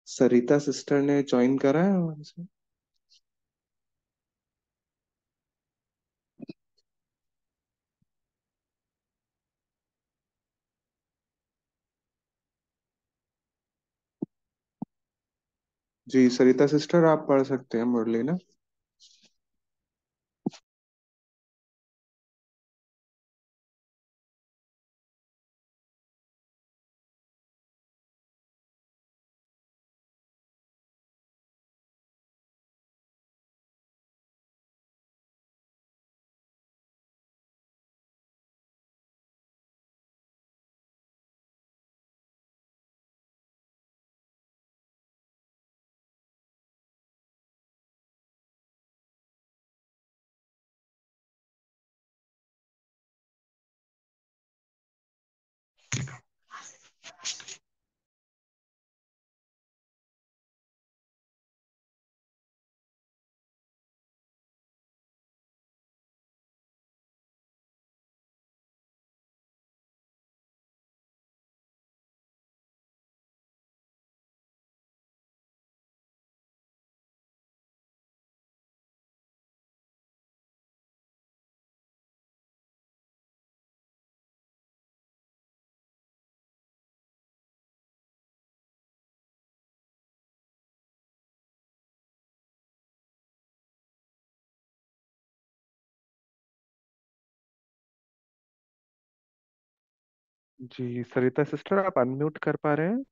सरिता sister ने join करा है हमारे से। जी सरिता सिस्टर, आप पढ़ सकते हैं मुरली ना। जी सरिता सिस्टर, आप अनम्यूट कर पा रहे हैं?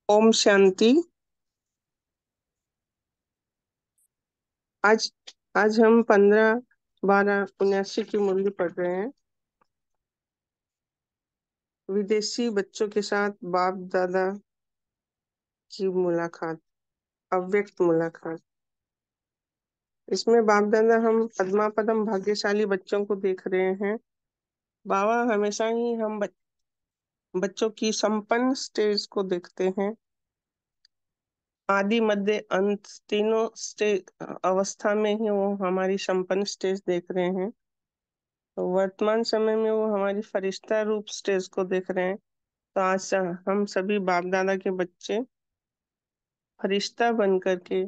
ओम शांति। आज आज हम 15/12/79 की मुरली पढ़ रहे हैं। विदेशी बच्चों के साथ बाप दादा की मुलाकात, अव्यक्त मुलाकात। इसमें बाप दादा हम पद्मा पदम भाग्यशाली बच्चों को देख रहे हैं। बाबा हमेशा ही हम बच्चों की संपन्न स्टेज को देखते हैं। आदि मध्य अंत तीनों स्टेज अवस्था में ही वो हमारी संपन्न स्टेज देख रहे हैं। तो वर्तमान समय में वो हमारी फरिश्ता रूप स्टेज को देख रहे हैं। तो आज हम सभी बाप दादा के बच्चे फरिश्ता बन करके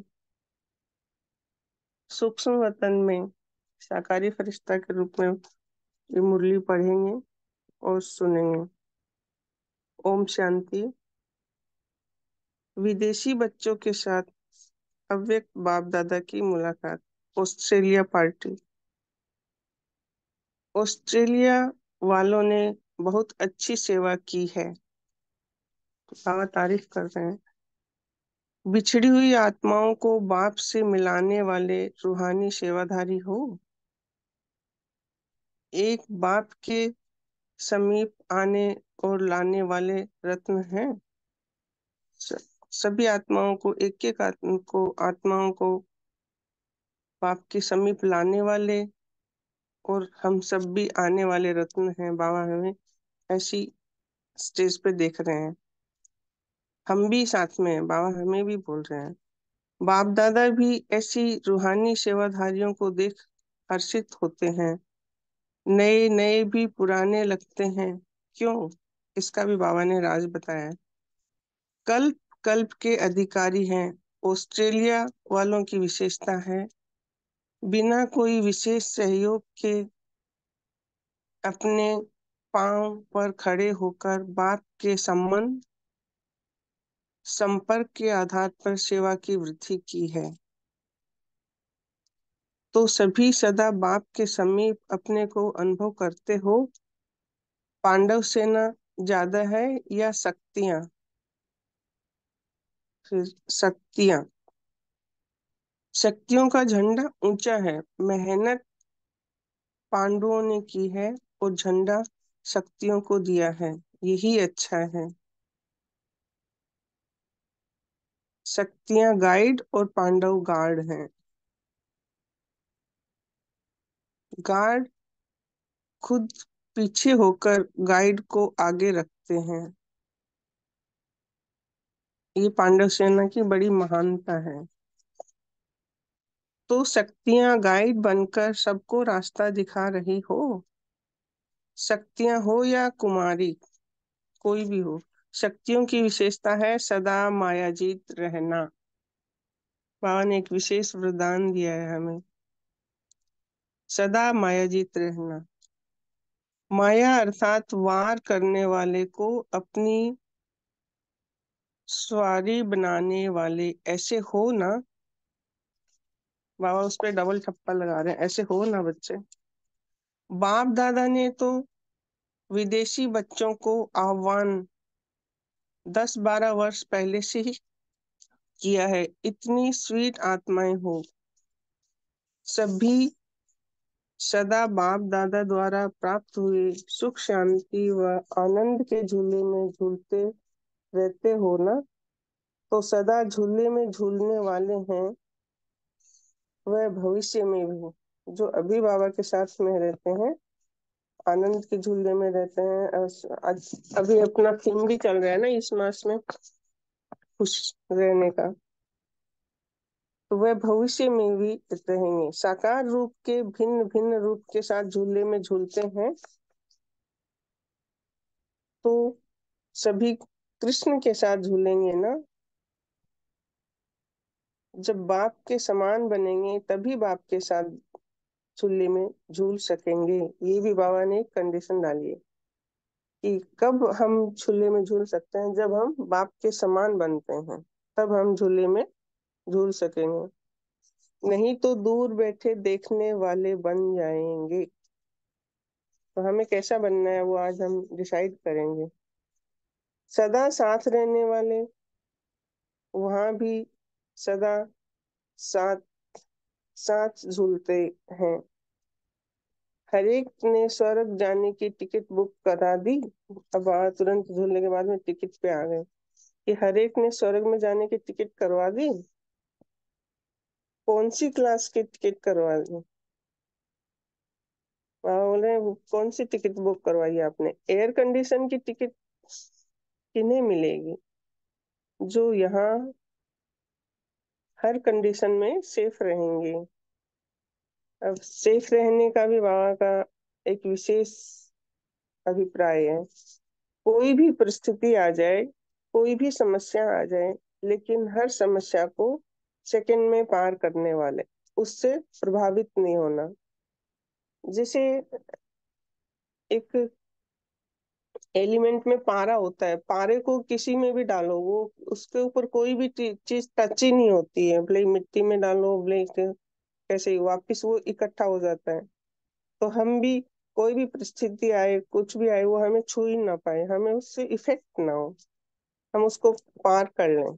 सूक्ष्म वतन में शाकाहारी फरिश्ता के रूप में ये मुरली पढ़ेंगे और सुनेंगे। ओम शांति। विदेशी बच्चों के साथ अव्यक्त बाप दादा की मुलाकात। Australia party. ऑस्ट्रेलिया वालों ने बहुत अच्छी सेवा की है। बाबा तारीफ कर रहे हैं। बिछड़ी हुई आत्माओं को बाप से मिलाने वाले रूहानी सेवाधारी हो। एक बाप के समीप आने और लाने वाले रत्न हैं। स- सभी आत्माओं को एक एक आत्माओं को बाप के समीप लाने वाले और हम सब भी आने वाले रत्न हैं। बाबा हमें ऐसी स्टेज पे देख रहे हैं। हम भी साथ में हैं, बाबा हमें भी बोल रहे हैं। बाप दादा भी ऐसी रूहानी सेवाधारियों को देख हर्षित होते हैं। नए नए भी पुराने लगते हैं। क्यों? इसका भी बाबा ने राज बताया। कल्प कल्प के अधिकारी हैं। ऑस्ट्रेलिया वालों की विशेषता है बिना कोई विशेष सहयोग के अपने पांव पर खड़े होकर बाप के संबंध संपर्क के आधार पर सेवा की वृद्धि की है। तो सभी सदा बाप के समीप अपने को अनुभव करते हो। पांडव सेना ज्यादा है या शक्तियां? फिर शक्तियां। शक्तियों का झंडा ऊंचा है। मेहनत पांडवों ने की है और झंडा शक्तियों को दिया है। यही अच्छा है। शक्तियां गाइड और पांडव गार्ड हैं। गार्ड खुद पीछे होकर गाइड को आगे रखते हैं। ये पांडव सेना की बड़ी महानता है। तो शक्तियां गाइड बनकर सबको रास्ता दिखा रही हो। शक्तियां हो या कुमारी, कोई भी हो, शक्तियों की विशेषता है सदा मायाजीत रहना। बाबा ने एक विशेष वरदान दिया है हमें, सदा मायाजीत रहना। माया अर्थात वार करने वाले को अपनी सवारी बनाने वाले, ऐसे हो ना। बाबा उस पे डबल ठप्पा लगा रहे हैं, ऐसे हो ना बच्चे। बाप दादा ने तो विदेशी बच्चों को आह्वान 10-12 वर्ष पहले से ही किया है। इतनी स्वीट आत्माएं हो, सभी सदा बाप दादा द्वारा प्राप्त हुए सुख शांति व आनंद के झूले में झूलते रहते हो ना। तो सदा झूले में झूलने वाले हैं वह भविष्य में भी, जो अभी बाबा के साथ में रहते हैं, आनंद के झूले में रहते हैं। आज अभी अपना थीम भी चल रहा है ना इस मास में, खुश रहने का। तो वह भविष्य में भी रहेंगे। साकार रूप के भिन्न भिन्न रूप के साथ झूले में झूलते हैं, तो सभी कृष्ण के साथ झूलेंगे ना। जब बाप के समान बनेंगे तभी बाप के साथ झूले में झूल सकेंगे। ये भी बाबा ने एक कंडीशन डाली है कि कब हम झूले में झूल सकते हैं, जब हम बाप के समान बनते हैं, तब हम झूले में झूल सकेंगे। नहीं तो दूर बैठे देखने वाले बन जाएंगे। तो हमें कैसा बनना है वो आज हम डिसाइड करेंगे। सदा साथ रहने वाले, वहां भी सदा साथ साथ झूलते हैं। हर एक ने स्वर्ग जाने की टिकट बुक करा दी। अब तुरंत झूलने के बाद में टिकट पे आ गए कि हर एक ने स्वर्ग में जाने की टिकट करवा दी। कौन सी क्लास की टिकट करवा दी? वहां बोल रहे हैं कौन सी टिकट बुक करवाई आपने? एयर कंडीशन की टिकट किन्हें मिलेगी? जो यहाँ हर कंडीशन में सेफ रहेंगे। अब सेफ रहने का भी बाबा का एक विशेष अभिप्राय है। कोई भी परिस्थिति आ जाए, कोई भी समस्या आ जाए, लेकिन हर समस्या को सेकंड में पार करने वाले, उससे प्रभावित नहीं होना। जैसे एक एलिमेंट में पारा होता है, पारे को किसी में भी डालो, वो उसके ऊपर कोई भी चीज टच ही नहीं होती है, भले मिट्टी में डालो, भले कैसे ही वापिस वो इकट्ठा हो जाता है। तो हम भी, कोई भी परिस्थिति आए, कुछ भी आए, वो हमें छू ही ना पाए, हमें उससे इफेक्ट ना हो, हम उसको पार कर लें,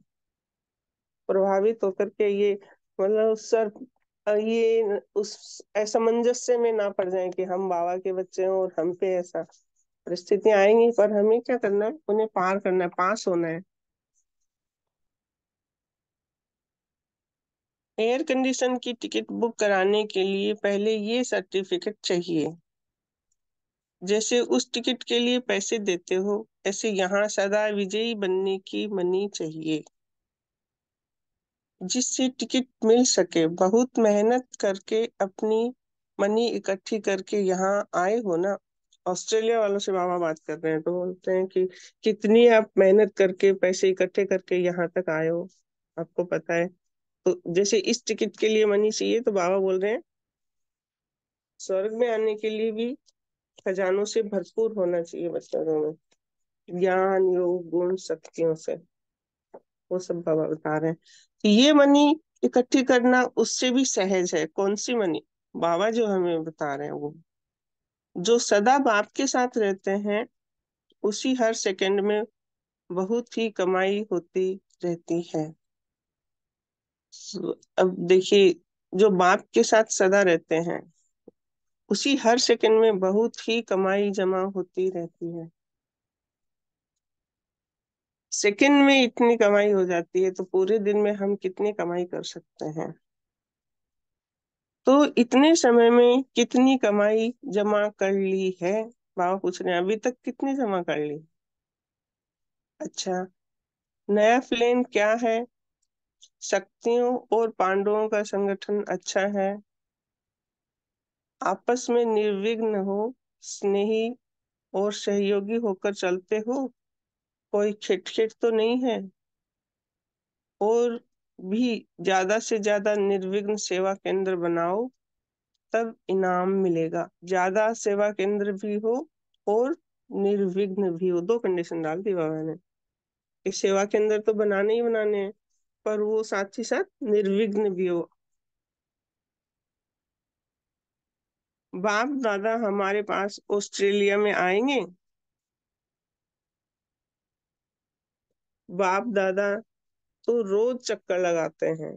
प्रभावित होकर के ये, मतलब सर, ये उस असमंजस्य में ना पड़ जाए कि हम बाबा के बच्चे हैं और हम पे ऐसा परिस्थितियां आएंगी, पर हमें क्या करना है, उन्हें पार करना है, पास होना है। एयर कंडीशन की टिकट बुक कराने के लिए पहले ये सर्टिफिकेट चाहिए। जैसे उस टिकट के लिए पैसे देते हो, ऐसे यहाँ सदा विजयी बनने की मनी चाहिए, जिससे टिकट मिल सके। बहुत मेहनत करके अपनी मनी इकट्ठी करके यहाँ आए हो ना। ऑस्ट्रेलिया वालों से बाबा बात कर रहे हैं, तो बोलते हैं कि कितनी आप मेहनत करके पैसे इकट्ठे करके यहाँ तक आए हो, आपको पता है। तो जैसे इस टिकट के लिए मनी चाहिए, तो बाबा बोल रहे हैं स्वर्ग में आने के लिए भी खजानों से भरपूर होना चाहिए बच्चों में, ज्ञान योग गुण शक्तियों से। वो सब बाबा बता रहे हैं। तो ये मनी इकट्ठी करना उससे भी सहज है। कौन सी मनी? बाबा जो हमें बता रहे हैं वो, जो सदा बाप के साथ रहते हैं, उसी हर सेकंड में बहुत ही कमाई होती रहती है। अब देखिए, जो बाप के साथ सदा रहते हैं, उसी हर सेकंड में बहुत ही कमाई जमा होती रहती है। सेकंड में इतनी कमाई हो जाती है, तो पूरे दिन में हम कितनी कमाई कर सकते हैं? तो इतने समय में कितनी कमाई जमा कर ली है? बाबा पूछ रहे हैं अभी तक कितनी जमा कर ली। अच्छा, नया प्लान क्या है? शक्तियों और पांडवों का संगठन अच्छा है। आपस में निर्विघ्न हो, स्नेही और सहयोगी होकर चलते हो। कोई खिटखिट तो नहीं है। और भी ज्यादा से ज्यादा निर्विघ्न सेवा केंद्र बनाओ, तब इनाम मिलेगा। ज्यादा सेवा केंद्र भी हो और निर्विघ्न भी हो, दो कंडीशन डाल दी बाबा ने कि सेवा केंद्र तो बनाने ही बनाने हैं, पर वो साथ ही साथ निर्विघ्न भी हो। बाप दादा हमारे पास ऑस्ट्रेलिया में आएंगे। बाप दादा तो रोज चक्कर लगाते हैं।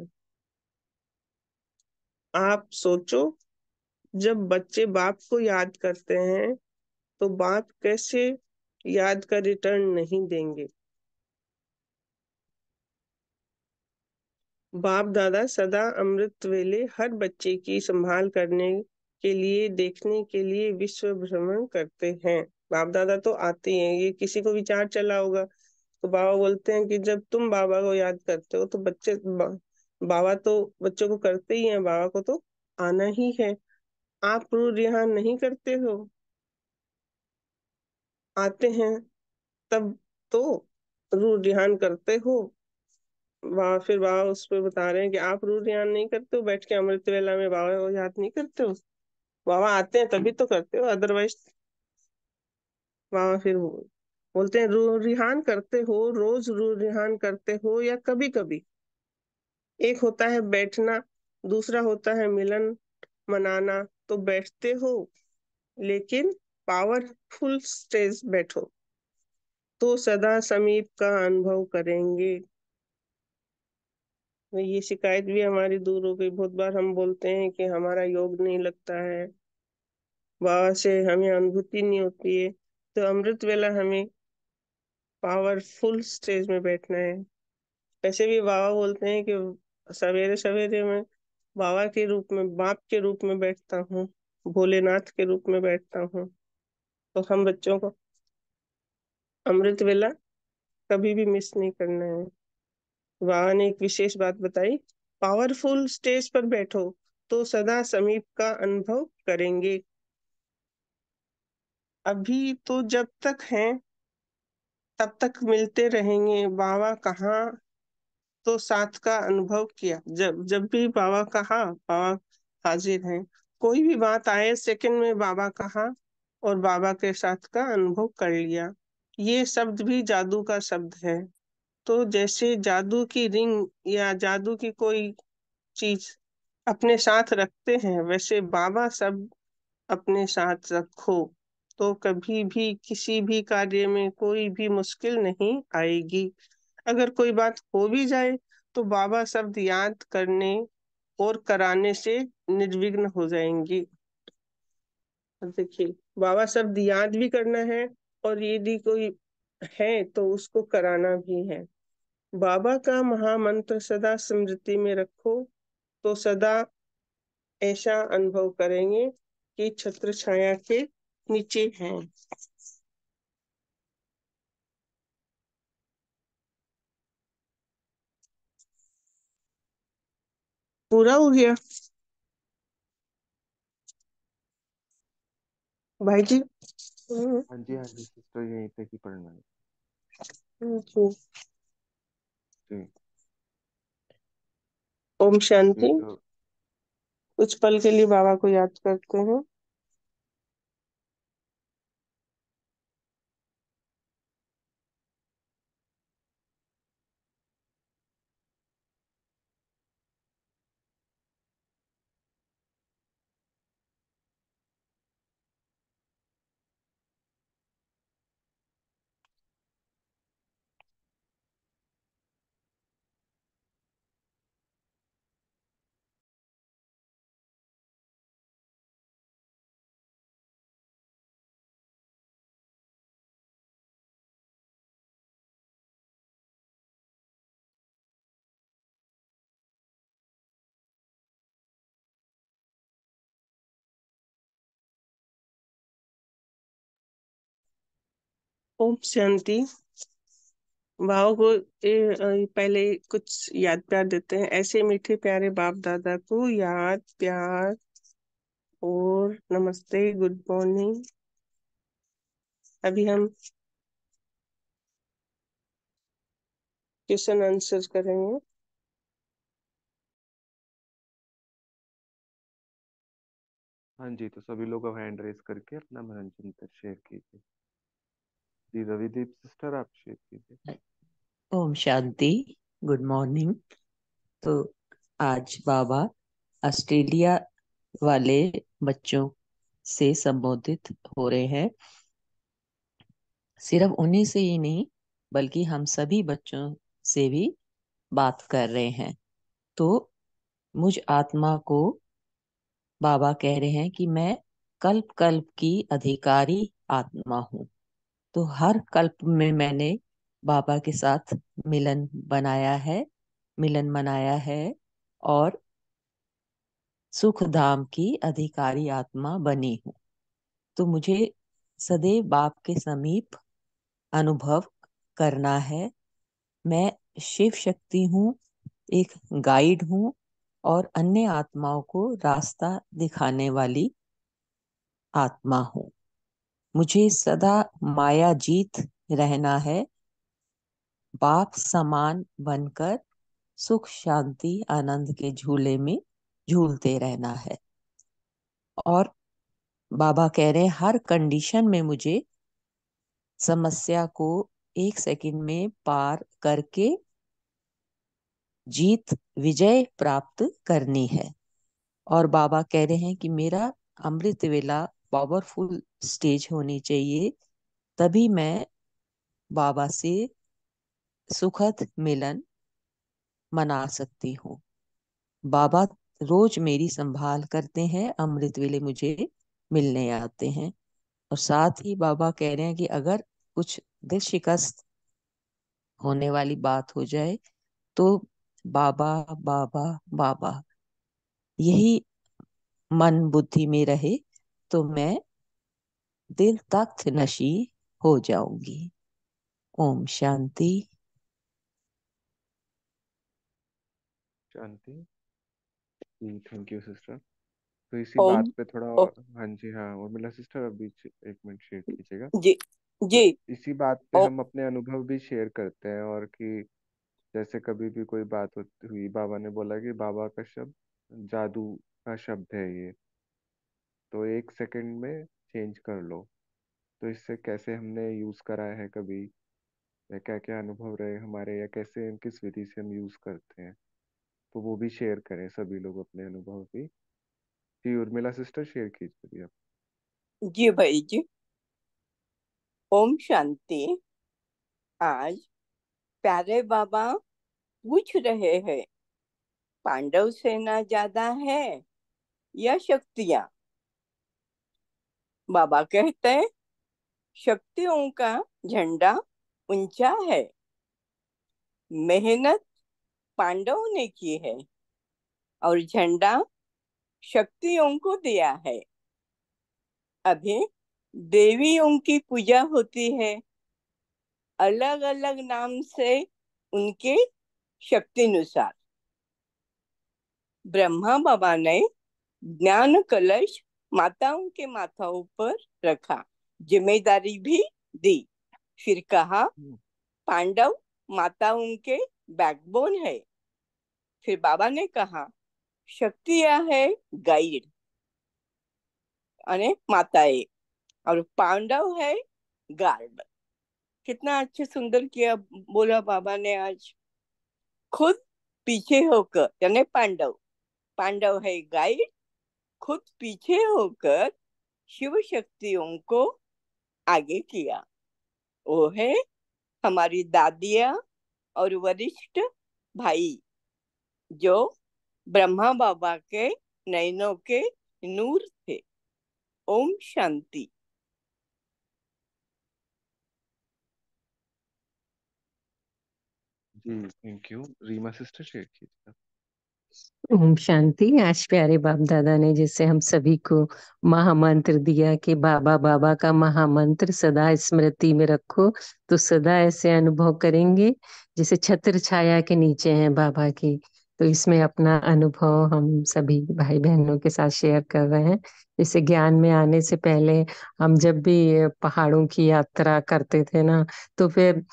आप सोचो, जब बच्चे बाप को याद करते हैं तो बाप कैसे याद का रिटर्न नहीं देंगे। बाप दादा सदा अमृत वेले हर बच्चे की संभाल करने के लिए, देखने के लिए विश्व भ्रमण करते हैं। बाप दादा तो आते हैं, ये किसी को विचार चला होगा तो बाबा बोलते हैं कि जब तुम बाबा को याद करते हो तो बाबा तो बच्चों को करते ही हैं, बाबा को तो आना ही है। आप रूह रिहान नहीं करते हो, आते हैं तब तो रूह रिहान करते हो। फिर बाबा उस पे बता रहे हैं कि आप रूह रियान नहीं करते हो, बैठ के अमृत वेला में बाबा को याद नहीं करते हो। बाबा आते हैं तभी तो करते हो, अदरवाइज। बाबा फिर बोलते हैं रूह रिहान करते हो, रोज रूह रिहान करते हो या कभी कभी। एक होता है बैठना, दूसरा होता है मिलन मनाना। तो बैठते हो, लेकिन पावरफुल स्टेज बैठो, तो सदा समीप का अनुभव करेंगे। ये शिकायत भी हमारी दूर हो गई। बहुत बार हम बोलते हैं कि हमारा योग नहीं लगता है, बाबा से हमें अनुभूति नहीं होती है। तो अमृत वेला हमें पावरफुल स्टेज में बैठना है। वैसे भी बाबा बोलते हैं कि सवेरे सवेरे में बाबा के रूप में, बाप के रूप में बैठता हूँ, भोलेनाथ के रूप में बैठता हूँ। तो हम बच्चों को अमृत वेला कभी भी मिस नहीं करना है। बाबा ने एक विशेष बात बताई, पावरफुल स्टेज पर बैठो तो सदा समीप का अनुभव करेंगे। अभी तो जब तक हैं तब तक मिलते रहेंगे। बाबा कहाँ तो साथ का अनुभव किया, जब जब भी बाबा कहाँ, बाबा हाजिर हैं। कोई भी बात आए सेकंड में बाबा कहाँ और बाबा के साथ का अनुभव कर लिया। ये शब्द भी जादू का शब्द है। तो जैसे जादू की रिंग या जादू की कोई चीज अपने साथ रखते हैं, वैसे बाबा सब अपने साथ रखो, तो कभी भी किसी भी कार्य में कोई भी मुश्किल नहीं आएगी। अगर कोई बात हो भी जाए तो बाबा शब्द याद करने और कराने से निर्विघ्न हो जाएंगी। अब देखिए, बाबा शब्द याद भी करना है, और यदि कोई है तो उसको कराना भी है। बाबा का महामंत्र सदा स्मृति में रखो, तो सदा ऐसा अनुभव करेंगे कि छत्र छाया के नीचे हैं। पूरा हो गया भाई जी। हाँ जी, हाँ जी सिस्टर, यहीं तक ही पढ़ना है। जी। जी। ओम ये शांति। तो कुछ पल के लिए बाबा को याद करते हैं। ओम शांति। भाव को पहले कुछ याद प्यार देते हैं। ऐसे मीठे प्यारे बाप दादा को याद प्यार और नमस्ते, गुड मॉर्निंग। अभी हम क्वेश्चन आंसर करेंगे। हाँ जी, तो सभी लोग अब हैंड रेस करके अपना मनोरंजन शेयर कीजिए। जी रविदीप सिस्टर, आप शेयर कीजिए। ओम शांति। Good morning. तो आज बाबा ऑस्ट्रेलिया वाले बच्चों से संबोधित हो रहे हैं। सिर्फ उन्हीं से ही नहीं, बल्कि हम सभी बच्चों से भी बात कर रहे हैं। तो मुझ आत्मा को बाबा कह रहे हैं कि मैं कल्प कल्प की अधिकारी आत्मा हूँ। तो हर कल्प में मैंने बाबा के साथ मिलन बनाया है, मिलन मनाया है, और सुख धाम की अधिकारी आत्मा बनी हूँ। तो मुझे सदैव बाप के समीप अनुभव करना है। मैं शिव शक्ति हूँ, एक गाइड हूँ, और अन्य आत्माओं को रास्ता दिखाने वाली आत्मा हूँ। मुझे सदा माया जीत रहना है, बाप समान बनकर सुख शांति आनंद के झूले में झूलते रहना है। और बाबा कह रहे हैं हर कंडीशन में मुझे समस्या को 1 सेकंड में पार करके जीत विजय प्राप्त करनी है। और बाबा कह रहे हैं कि मेरा अमृत वेला पावरफुल स्टेज होनी चाहिए, तभी मैं बाबा से सुखद मिलन मना सकती हूँ। बाबा रोज मेरी संभाल करते हैं, अमृत वेले मुझे मिलने आते हैं। और साथ ही बाबा कह रहे हैं कि अगर कुछ दिल शिकस्त होने वाली बात हो जाए तो बाबा बाबा बाबा यही मन बुद्धि में रहे, तो मैं दिल तख्त नशी हो जाऊंगी। ओम शांति। शांति। जी थैंक यू सिस्टर। तो इसी ओम। बात पे थोड़ा ओ, और, हाँ जी हाँ, और मिला सिस्टर अभी 1 मिनट शेयर कीजिएगा। जी तो जी। इसी बात पे ओ, हम अपने अनुभव भी शेयर करते हैं, और कि जैसे कभी भी कोई बात हुई, बाबा ने बोला कि बाबा का शब्द जादू का शब्द है ये, तो 1 सेकंड में चेंज कर लो। तो इससे कैसे हमने यूज करा है कभी, या क्या क्या अनुभव रहे हमारे, या कैसे किस विधि से हम यूज करते हैं, तो वो भी शेयर करें सभी लोग अपने अनुभव भी। जी उर्मिला सिस्टर शेयर कीजिए अभी आप। जी भाई जी। ओम शांति। आज प्यारे बाबा पूछ रहे हैं, पांडव सेना ज्यादा है या शक्तियां? बाबा कहते हैं, शक्तियों का झंडा ऊंचा है। मेहनत पांडवों ने की है और झंडा शक्तियों को दिया है। अभी देवियों की पूजा होती है, अलग अलग नाम से, उनके शक्तिनुसार। ब्रह्मा बाबा ने ज्ञान कलश माताओं के माथाओं पर रखा, जिम्मेदारी भी दी। फिर कहा, पांडव माताओं के बैकबोन है। फिर बाबा ने कहा, शक्तियां है गाइड, अने माताएं, और पांडव है गार्ड। कितना अच्छे सुंदर किया बोला बाबा ने आज। खुद पीछे होकर, यानी पांडव, पांडव है गाइड, खुद पीछे होकर शिव शक्तियों को आगे किया। वो है हमारी दादियाँ और वरिष्ठ भाई, जो ब्रह्मा बाबा के नयनों के नूर थे। ओम शांति। जी thank you. Reema sister share कीजिए। ओम शांति। आज प्यारे बाप दादा ने जैसे हम सभी को महामंत्र दिया कि बाबा बाबा का महामंत्र सदा स्मृति में रखो, तो सदा ऐसे अनुभव करेंगे जैसे छत्र छाया के नीचे हैं बाबा की। तो इसमें अपना अनुभव हम सभी भाई बहनों के साथ शेयर कर रहे हैं। जैसे ज्ञान में आने से पहले हम जब भी पहाड़ों की यात्रा करते थे ना, तो फिर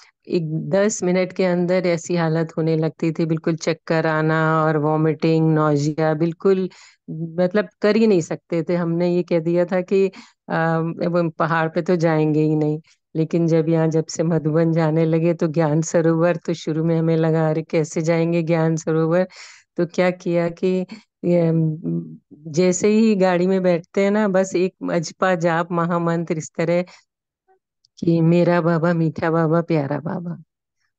10 मिनट के अंदर ऐसी हालत होने लगती थी, बिल्कुल चक्कर आना और वॉमिटिंग नौजिया, बिल्कुल मतलब कर ही नहीं सकते थे। हमने ये कह दिया था कि अब हम पहाड़ पे तो जाएंगे ही नहीं। लेकिन जब से मधुबन जाने लगे तो ज्ञान सरोवर, तो शुरू में हमें लगा अरे कैसे जाएंगे ज्ञान सरोवर। तो क्या किया कि ये, जैसे ही गाड़ी में बैठते हैं ना, बस एक अजपा जाप महामंत्र इस तरह कि मेरा बाबा मीठा बाबा प्यारा बाबा,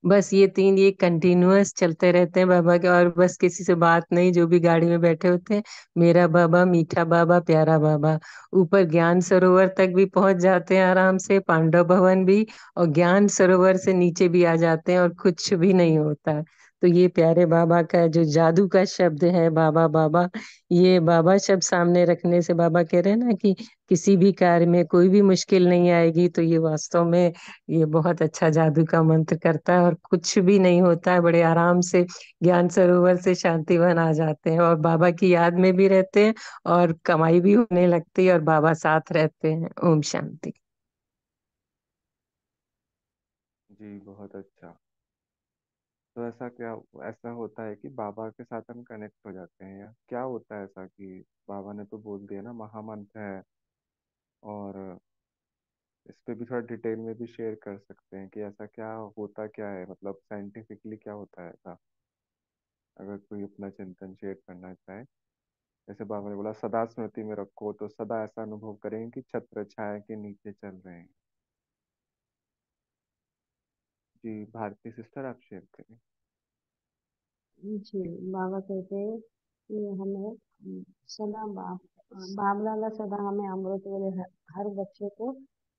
बस ये तीन ये कंटिन्यूअस चलते रहते हैं बाबा के। और बस किसी से बात नहीं, जो भी गाड़ी में बैठे होते हैं, मेरा बाबा मीठा बाबा प्यारा बाबा। ऊपर ज्ञान सरोवर तक भी पहुंच जाते हैं आराम से, पांडव भवन भी, और ज्ञान सरोवर से नीचे भी आ जाते हैं और कुछ भी नहीं होता। तो ये प्यारे बाबा का जो जादू का शब्द है बाबा बाबा, ये बाबा शब्द सामने रखने से बाबा कह रहे हैं ना कि किसी भी कार्य में कोई भी मुश्किल नहीं आएगी। तो ये वास्तव में ये बहुत अच्छा जादू का मंत्र करता है और कुछ भी नहीं होता है, बड़े आराम से ज्ञान सरोवर से शांतिवन आ जाते हैं और बाबा की याद में भी रहते हैं और कमाई भी होने लगती है और बाबा साथ रहते हैं। ओम शांति। जी बहुत अच्छा। तो ऐसा होता है कि बाबा के साथ हम कनेक्ट हो जाते हैं, या क्या होता है ऐसा कि बाबा ने तो बोल दिया ना महामंत्र है, और इस पे भी थोड़ा डिटेल में भी शेयर कर सकते हैं कि ऐसा क्या होता क्या है, मतलब साइंटिफिकली क्या होता है ऐसा, अगर कोई अपना चिंतन शेयर करना चाहे। जैसे बाबा ने बोला सदा स्मृति में रखो, तो सदा ऐसा अनुभव करेंगे कि छत्र छाया के नीचे चल रहे हैं। जी भारती सिस्टर आप शेयर करें। जी, बाबा कहते हैं कि हमें सदा बाप दादा सदा हमें अमृत वेले हर बच्चे को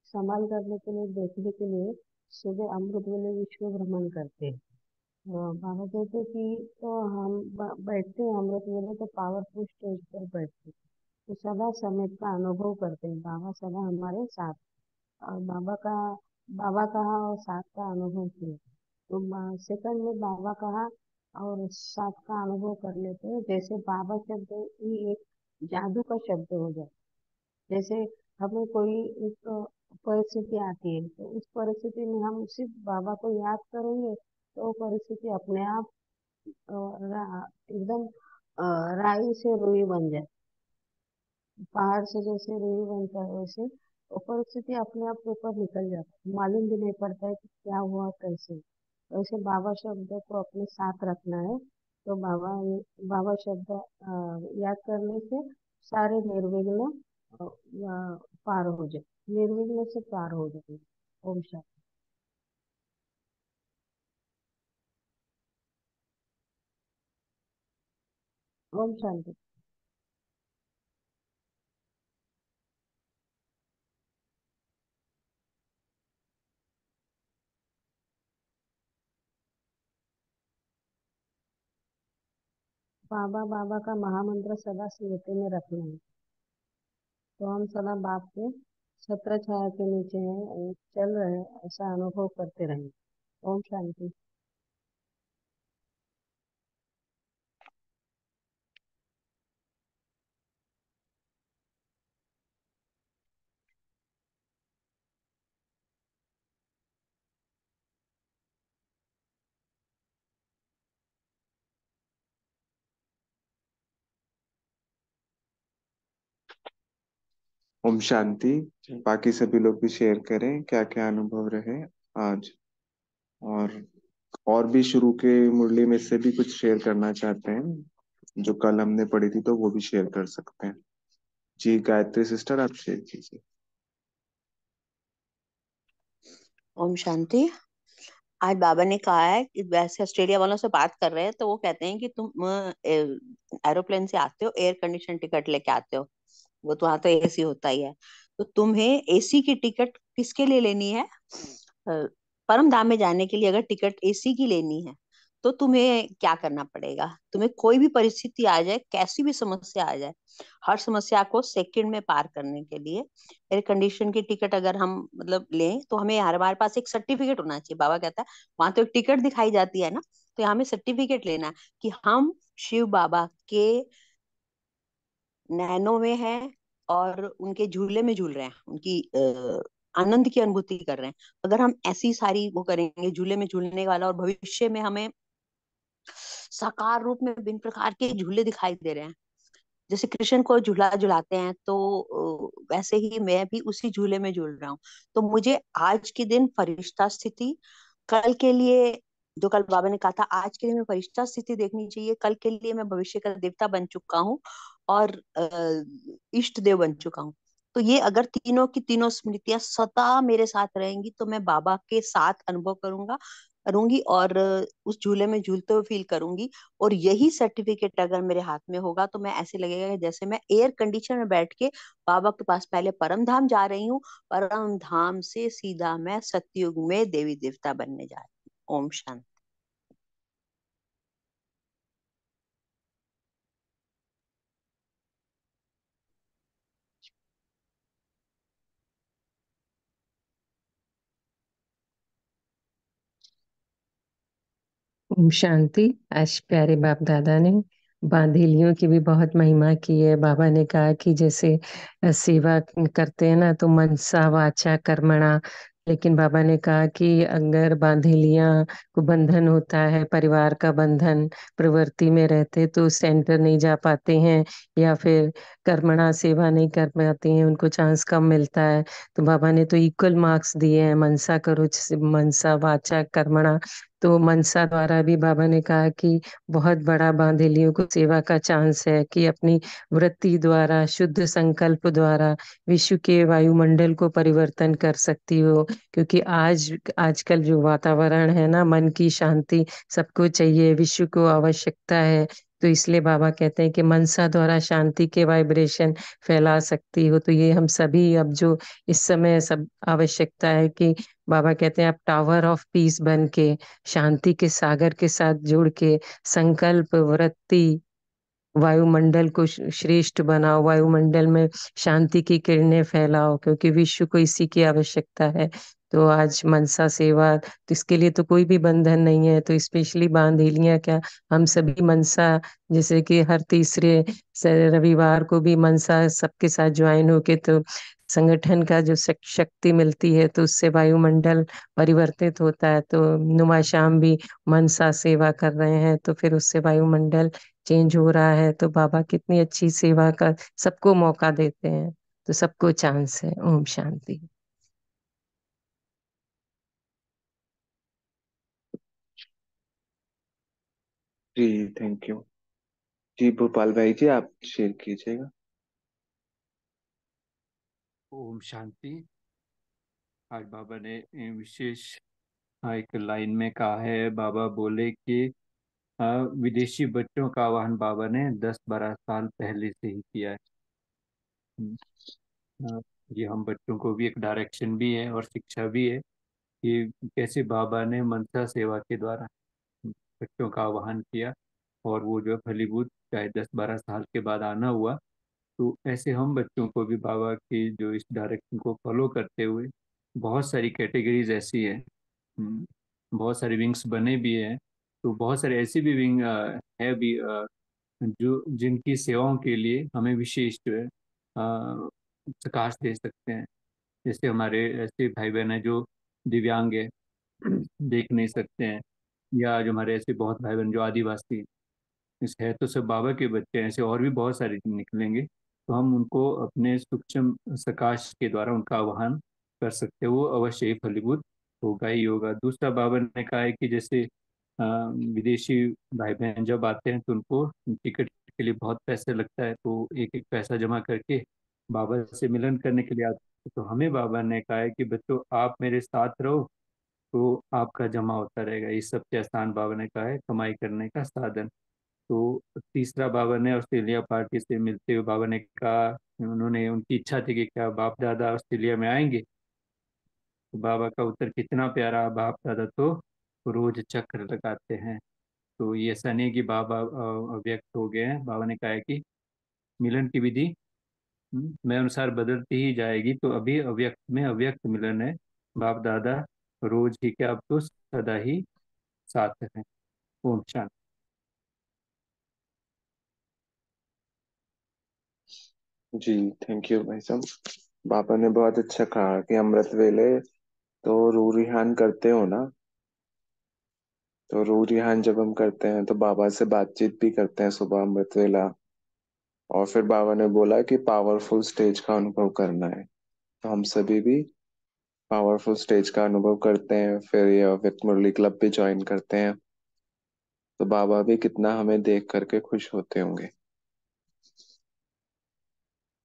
संभाल करने के लिए, देखने के लिए सुबह अमृत वेले विश्व भ्रमण करते हैं। बाबा कहते हैं कि तो हम बैठते हैं अमृत वेले, तो पावरफुल स्टेज पर बैठते हैं, तो सदा समेत का अनुभव करते हैं। बाबा सदा हमारे साथ, और बाबा कहा और साथ का अनुभव किया। तो सेकंड में बाबा कहा और साथ का अनुभव कर लेते हैं। जैसे बाबा शब्द ही एक जादू का शब्द हो जाए। जैसे हमें कोई एक परिस्थिति आती है, तो उस परिस्थिति में हम सिर्फ बाबा को याद करेंगे, तो वो परिस्थिति अपने आप एकदम राई से रुई बन जाए। पहाड़ से जैसे रुई बनता है, वैसे वो परिस्थिति अपने आप ऊपर निकल जाती है, मालूम भी नहीं पड़ता है कि क्या हुआ कैसे। वैसे बाबा शब्द को अपने साथ रखना है। तो बाबा शब्द याद करने से सारे निर्विघ्न पार हो जाए, निर्विघ्न से पार हो जाए। ओम शांति। ओम शांति। बाबा बाबा का महामंत्र सदा स्मृति में रखना है। तो हम सदा बाप के छत्र छाया के नीचे हैं, चल रहे हैं, ऐसा अनुभव करते रहेंगे। ओम शांति। ओम शांति। बाकी सभी लोग भी शेयर करें क्या क्या अनुभव रहे आज, और और भी शुरू के मुरली में से भी कुछ शेयर करना चाहते हैं जो कल हमने पढ़ी थी, तो वो भी शेयर कर सकते हैं। जी गायत्री सिस्टर आप शेयर कीजिए। ओम शांति। आज बाबा ने कहा है कि वैसे ऑस्ट्रेलिया वालों से बात कर रहे हैं, तो वो कहते हैं कि तुम एरोप्लेन से आते हो, एयर कंडीशन टिकट लेके आते हो, वो तो वहां तो एसी होता ही है। तो तुम्हें एसी की टिकट किसके लिए लेनी है? परम धाम में जाने के लिए अगर टिकट एसी की लेनी है, तो तुम्हें क्या करना पड़ेगा? तुम्हें कोई भी परिस्थिति आ जाए, कैसी भी समस्या आ जाए, हर समस्या को सेकंड में पार करने के लिए एयर कंडीशन की टिकट अगर हम मतलब लें तो हमें हमारे पास एक सर्टिफिकेट होना चाहिए। बाबा कहता है वहां तो एक टिकट दिखाई जाती है ना, तो यहाँ हमें सर्टिफिकेट लेना है कि हम शिव बाबा के नैनो में हैं और उनके झूले में झूल रहे हैं, उनकी आनंद की अनुभूति कर रहे हैं। अगर हम ऐसी सारी वो करेंगे झूले में झूलने वाला, और भविष्य में हमें साकार रूप में विभिन्न प्रकार के झूले दिखाई दे रहे हैं, जैसे कृष्ण को झूला झुलाते हैं, तो वैसे ही मैं भी उसी झूले में झूल रहा हूँ। तो मुझे आज के दिन फरिश्ता स्थिति, कल के लिए, जो कल बाबा ने कहा था आज के लिए मैं फरिश्ता स्थिति देखनी चाहिए, कल के लिए मैं भविष्य का देवता बन चुका हूँ और इष्ट देव बन चुका हूँ। तो ये अगर तीनों की तीनों स्मृतियां सदा मेरे साथ रहेंगी तो मैं बाबा के साथ अनुभव करूंगी और उस झूले में झूलते हुए फील करूंगी। और यही सर्टिफिकेट अगर मेरे हाथ में होगा तो मैं ऐसे लगेगा कि जैसे मैं एयर कंडीशन में बैठ के बाबा के पास पहले परम धाम जा रही हूँ, परम धाम से सीधा मैं सतयुग में देवी देवता बनने जा रही हूँ। ओम शांति। ओम शांति। आज प्यारे बाप दादा ने बांधेलियों की भी बहुत महिमा की है। बाबा ने कहा कि जैसे सेवा करते हैं ना तो मनसा वाचा कर्मणा, लेकिन बाबा ने कहा कि अगर बांधेलियां को बंधन होता है, परिवार का बंधन, प्रवृत्ति में रहते तो सेंटर नहीं जा पाते हैं या फिर कर्मणा सेवा नहीं कर पाते हैं, उनको चांस कम मिलता है। तो बाबा ने तो इक्वल मार्क्स दिए हैं, मनसा करो मनसा वाचा कर्मणा। तो मनसा द्वारा भी बाबा ने कहा कि बहुत बड़ा बांधेलियों को सेवा का चांस है कि अपनी वृत्ति द्वारा, शुद्ध संकल्प द्वारा विश्व के वायुमंडल को परिवर्तन कर सकती हो। क्योंकि आजकल जो वातावरण है ना, मन की शांति सबको चाहिए, विश्व को आवश्यकता है। तो इसलिए बाबा कहते हैं कि मनसा द्वारा शांति के वाइब्रेशन फैला सकती हो। तो ये हम सभी अब जो इस समय सब आवश्यकता है कि बाबा कहते हैं आप टावर ऑफ पीस बन के शांति के सागर के साथ जुड़ के संकल्प वृत्ति वायुमंडल को श्रेष्ठ बनाओ, वायुमंडल में शांति की किरणें फैलाओ, क्योंकि विश्व को इसी की आवश्यकता है। तो आज मनसा सेवा, तो इसके लिए तो कोई भी बंधन नहीं है, तो स्पेशली बांधेलियां क्या, हम सभी मनसा, जैसे कि हर तीसरे रविवार को भी मनसा सबके साथ ज्वाइन होके तो संगठन का जो शक्ति मिलती है, तो उससे वायुमंडल परिवर्तित होता है। तो नुमा शाम भी मनसा सेवा कर रहे हैं, तो फिर उससे वायुमंडल चेंज हो रहा है। तो बाबा कितनी अच्छी सेवा का सबको मौका देते हैं, तो सबको चांस है। ओम शांति। जी थैंक यू। जी भोपाल भाई जी आप शेयर कीजिएगा। ओम शांति। आज बाबा ने विशेष एक लाइन में कहा है, बाबा बोले कि विदेशी बच्चों का आह्वान बाबा ने 10-12 साल पहले से ही किया है। अ, ये हम बच्चों को भी एक डायरेक्शन भी है और शिक्षा भी है कि कैसे बाबा ने मनसा सेवा के द्वारा बच्चों का आह्वान किया और वो जो फलीभूत चाहे 10-12 साल के बाद आना हुआ। तो ऐसे हम बच्चों को भी बाबा की जो इस डायरेक्शन को फॉलो करते हुए बहुत सारी कैटेगरीज ऐसी है, बहुत सारे विंग्स बने भी हैं। तो बहुत सारे ऐसी भी विंग है भी जो जिनकी सेवाओं के लिए हमें विशेष जो है प्रकाश दे सकते हैं। जैसे हमारे ऐसे भाई बहन हैं जो दिव्यांग है, देख नहीं सकते हैं, या जो हमारे ऐसे बहुत भाई बहन जो आदिवासी हैं। इस है तो सब बाबा के बच्चे हैं, ऐसे और भी बहुत सारे निकलेंगे। तो हम उनको अपने सूक्ष्म प्रकाश के द्वारा उनका आह्वान कर सकते हैं, वो अवश्य ही फलीभूत होगा ही होगा। दूसरा बाबा ने कहा है कि जैसे विदेशी भाई बहन जब आते हैं तो उनको टिकट के लिए बहुत पैसे लगता है, तो एक एक पैसा जमा करके बाबा से मिलन करने के लिए आते हैं। तो हमें बाबा ने कहा है कि बच्चों आप मेरे साथ रहो तो आपका जमा होता रहेगा। इस सबसे आसान बाबा ने कहा है कमाई करने का साधन। तो तीसरा बाबा ने ऑस्ट्रेलिया पार्टी से मिलते हुए बाबा ने कहा, उन्होंने उनकी इच्छा थी कि क्या बाप दादा ऑस्ट्रेलिया में आएंगे। तो बाबा का उत्तर कितना प्यारा, बाप दादा तो रोज चक्कर लगाते हैं। तो ये ऐसा नहीं है कि बाबा अव्यक्त हो गए हैं। बाबा ने कहा है कि मिलन की विधि में अनुसार बदलती ही जाएगी। तो अभी अव्यक्त में अव्यक्त मिलन है। बाप दादा रोज ही क्या, अब तो सदा ही साथ है। ओम शांति। जी, थैंक यू भाई साहब। बाबा ने बहुत अच्छा कहा कि अमृत वेले तो रूह रिहान करते हो ना। तो रूह रिहान जब हम करते हैं तो बाबा से बातचीत भी करते हैं सुबह अमृत वेला। और फिर बाबा ने बोला कि पावरफुल स्टेज का अनुभव करना है। तो हम सभी भी पावरफुल स्टेज का अनुभव करते हैं, फिर ये अव्यक्त मुरली क्लब भी ज्वाइन करते हैं। तो बाबा भी कितना हमें देख करके खुश होते होंगे।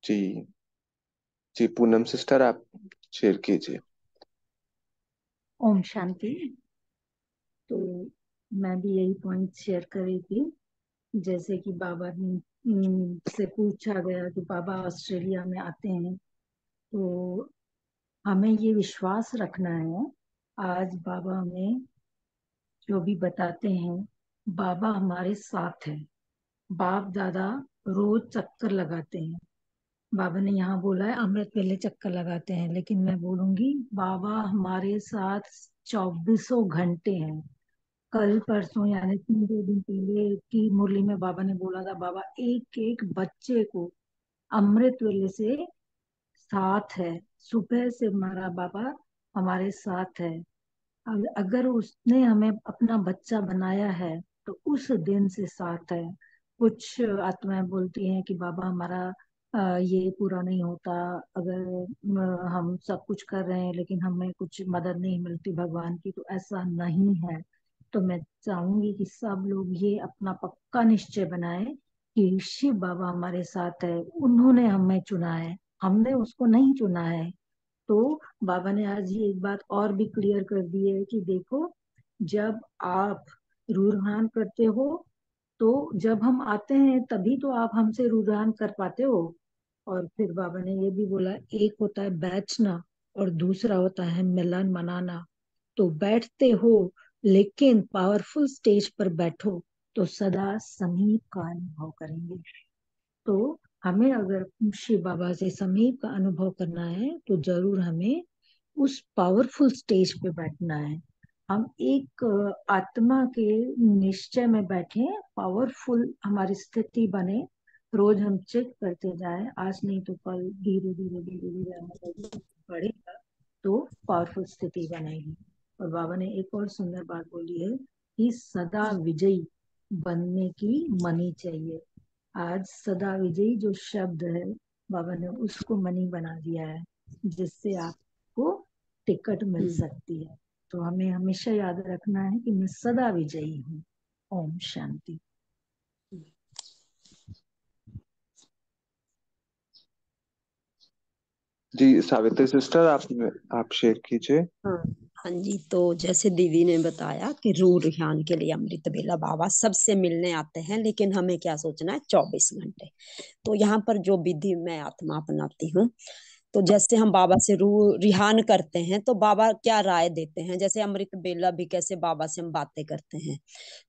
जी। जी, पूनम सिस्टर आप शेयर कीजिए। ओम शांति। तो मैं भी यही पॉइंट शेयर कर रही थी। जैसे कि बाबा से पूछा गया कि बाबा ऑस्ट्रेलिया में आते हैं, तो हमें ये विश्वास रखना है। आज बाबा हमें जो भी बताते हैं, बाबा हमारे साथ है। बाप दादा रोज चक्कर लगाते हैं। बाबा ने यहाँ बोला है अमृत वेले चक्कर लगाते हैं, लेकिन मैं बोलूंगी बाबा हमारे साथ 24 घंटे हैं। कल परसों यानी 3 दिन पहले की मुरली में बाबा ने बोला था, बाबा एक एक बच्चे को अमृत वेले से साथ है। सुबह से हमारा बाबा हमारे साथ है। अगर उसने हमें अपना बच्चा बनाया है तो उस दिन से साथ है। कुछ आत्माएं बोलती हैं कि बाबा हमारा ये पूरा नहीं होता। अगर हम सब कुछ कर रहे हैं लेकिन हमें कुछ मदद नहीं मिलती भगवान की, तो ऐसा नहीं है। तो मैं चाहूंगी कि सब लोग ये अपना पक्का निश्चय बनाए कि शिव बाबा हमारे साथ है। उन्होंने हमें चुना है, हमने उसको नहीं चुना है। तो बाबा ने आज ये एक बात और भी क्लियर कर दी है कि देखो, जब आप रूरहान करते हो तो जब हम आते हैं तभी तो आप हमसे रूरहान कर पाते हो। और फिर बाबा ने ये भी बोला, एक होता है बैठना और दूसरा होता है मिलन मनाना। तो बैठते हो लेकिन पावरफुल स्टेज पर बैठो तो सदा समीप का अनुभव करेंगे। तो हमें अगर शिव बाबा से समीप का अनुभव करना है तो जरूर हमें उस पावरफुल स्टेज पे बैठना है। हम एक आत्मा के निश्चय में बैठे, पावरफुल हमारी स्थिति बने। रोज हम चेक करते जाए, आज नहीं तो कल धीरे धीरे धीरे धीरे हमारा बढ़ेगा तो पावरफुल स्थिति बनेगी। और बाबा ने एक और सुंदर बात बोली है कि सदा विजयी बनने की मनी चाहिए। आज सदा विजयी जो शब्द है, बाबा ने उसको मनी बना दिया है, जिससे आपको टिकट मिल सकती है। तो हमें हमेशा याद रखना है कि मैं सदा विजयी हूँ। ओम शांति। जी, सावित्री सिस्टर आप शेयर कीजिए। हाँ। हाँ जी, तो जैसे दीदी ने बताया कि रूह रिहान के लिए अमृत वेला बाबा सबसे मिलने आते हैं, लेकिन हमें क्या सोचना है, 24 घंटे। तो यहाँ पर जो विधि मैं आत्मा अपनाती हूँ, तो जैसे हम बाबा से रूह रिहान करते हैं तो बाबा क्या राय देते हैं। जैसे अमृत बेला भी कैसे बाबा से हम बातें करते हैं,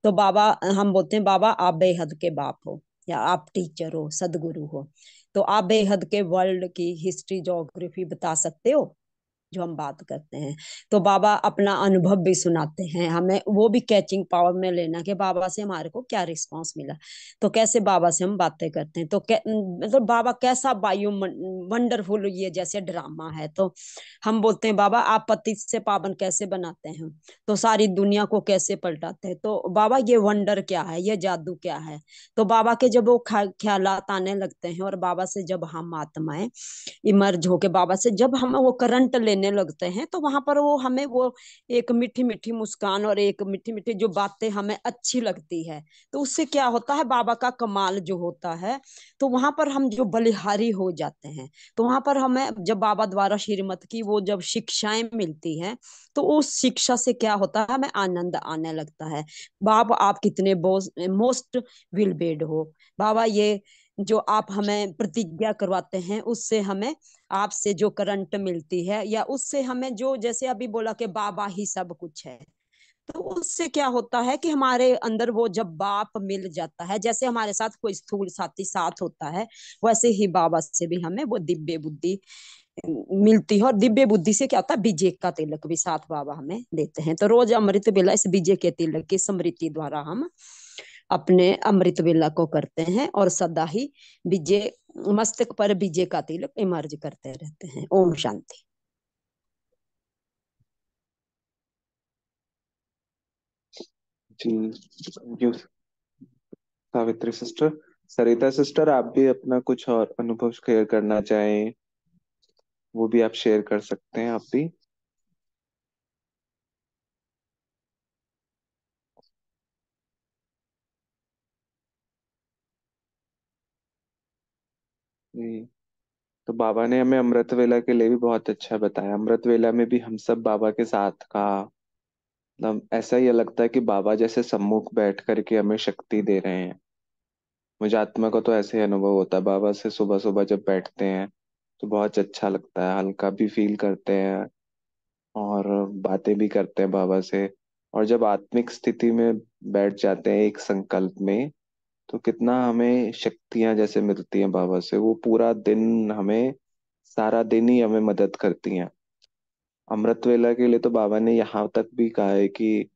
तो बाबा हम बोलते हैं बाबा आप बेहद के बाप हो, या आप टीचर हो, सदगुरु हो, तो आप बेहद के वर्ल्ड की हिस्ट्री ज्योग्राफी बता सकते हो जो हम बात करते हैं। तो बाबा अपना अनुभव भी सुनाते हैं हमें, वो भी कैचिंग पावर में लेना कि बाबा से हमारे को क्या रिस्पांस मिला। तो कैसे बाबा से हम बातें करते हैं, तो मतलब बाबा कैसा वायु वंडरफुल ये जैसे ड्रामा है। तो हम बोलते हैं बाबा आप पतित से पावन कैसे बनाते हैं, तो सारी दुनिया को कैसे पलटाते हैं। तो बाबा ये वंडर क्या है, ये जादू क्या है। तो बाबा के जब वो ख्यालात आने लगते हैं और बाबा से जब हम आत्माएं इमर्ज होके बाबा से जब हम वो करंट लेने लगते हैं, तो वहां पर वो हमें वो एक मीठी मीठी मुस्कान और एक मीठी मीठी जो बातें हमें अच्छी लगती है, तो उससे क्या होता है, बाबा का कमाल जो होता है, तो वहां पर हम जो बलिहारी हो जाते हैं। तो वहां पर हमें जब बाबा द्वारा श्रीमत की वो जब शिक्षाएं मिलती हैं, तो उस शिक्षा से क्या होता है, हमें आनंद आने लगता है। बाबा आप कितने मोस्ट विल बेड हो बाबा, ये जो आप हमें प्रतिज्ञा करवाते हैं उससे हमें आपसे जो करंट मिलती है, या उससे हमें जो जैसे अभी बोला कि बाबा ही सब कुछ है, तो उससे क्या होता है कि हमारे अंदर वो जब बाप मिल जाता है, जैसे हमारे साथ कोई स्थूल साथी साथ होता है, वैसे ही बाबा से भी हमें वो दिव्य बुद्धि मिलती है। और दिव्य बुद्धि से क्या होता है, विजय का तिलक भी साथ बाबा हमें देते हैं। तो रोज अमृत बेला इस विजय के तिलक की स्मृति द्वारा हम अपने अमृत बेला को करते हैं, और सदा ही विजय, मस्तक पर विजय का तिलक इमर्ज करते रहते हैं। ओम शांति। जी, thank you Savitri sister. Sarita sister, आप भी अपना कुछ और अनुभव शेयर करना चाहें, वो भी आप शेयर कर सकते हैं, आप भी। जी, तो बाबा ने हमें अमृत वेला के लिए भी बहुत अच्छा बताया। अमृत वेला में भी हम सब बाबा के साथ का मतलब ऐसा ही लगता है कि बाबा जैसे सम्मुख बैठ करके हमें शक्ति दे रहे हैं। मुझे आत्मा को तो ऐसे ही अनुभव होता है, बाबा से सुबह सुबह जब बैठते हैं तो बहुत अच्छा लगता है, हल्का भी फील करते हैं और बातें भी करते हैं बाबा से। और जब आत्मिक स्थिति में बैठ जाते हैं एक संकल्प में, तो कितना हमें शक्तियां जैसे मिलती हैं बाबा से। वो पूरा दिन हमें, सारा दिन ही हमें मदद करती हैं। अमृत वेला के लिए तो बाबा ने यहाँ तक भी कहा है कि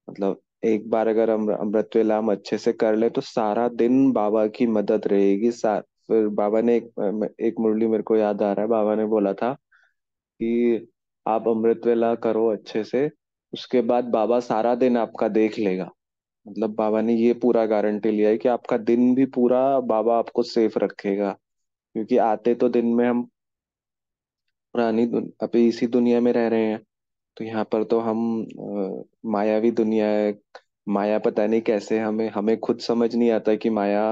मतलब एक बार अगर अमृत वेला हम अच्छे से कर ले तो सारा दिन बाबा की मदद रहेगी। फिर बाबा ने एक मुरली मेरे को याद आ रहा है, बाबा ने बोला था कि आप अमृत वेला करो अच्छे से, उसके बाद बाबा सारा दिन आपका देख लेगा। मतलब बाबा ने ये पूरा गारंटी लिया है कि आपका दिन भी पूरा बाबा आपको सेफ रखेगा। क्योंकि आते तो दिन में हम अभी इसी दुनिया में रह रहे हैं, तो यहाँ पर तो हम मायावी दुनिया है। माया पता नहीं कैसे हमें हमें खुद समझ नहीं आता कि माया